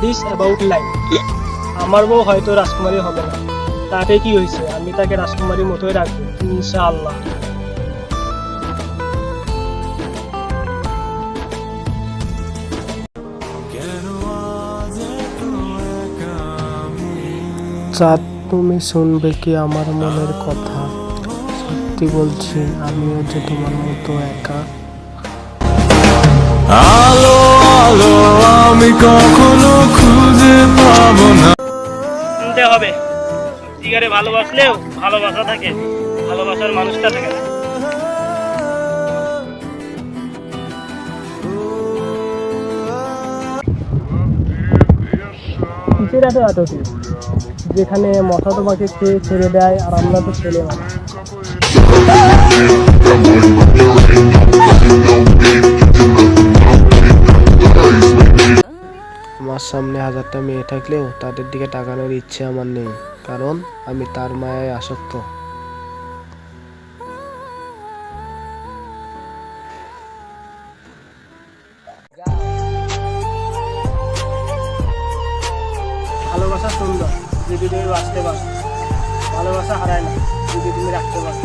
This about life. আমার বউ হয়তো রাজকুমারী হবে না, তাতে কি হয়েছে, আমি তাকে রাজকুমারীর মতোই রাখবো ইনশাআল্লাহ। চাঁদ, তুমি শুনবে কি আমার মনের কথা? সত্যি বলছি, আমিও যে তোমার মতো একা। আলো আলো আমি কখনো খুঁজে পাবো না। শুনতে হবে, সত্যিকারে ভালোবাসলেও ভালোবাসা থাকে, ভালোবাসার মানুষটা থাকে না। কিসের এত আতঙ্ক, যেখানে মশা তোমাকে খেয়ে ছেড়ে দেয় আর আমরা তো ছেলে মানুষ। আমার সামনে 1000টা মেয়ে থাকলেও তাদের দিকে তাকানোর ইচ্ছে আমার নেই, কারণ আমি তার মায়ায় আসক্ত। ভালোবাসা সুন্দর যদি তুমি বাঁচতে পারো, ভালোবাসা হারায় না যদি তুমি রাখতে পারো।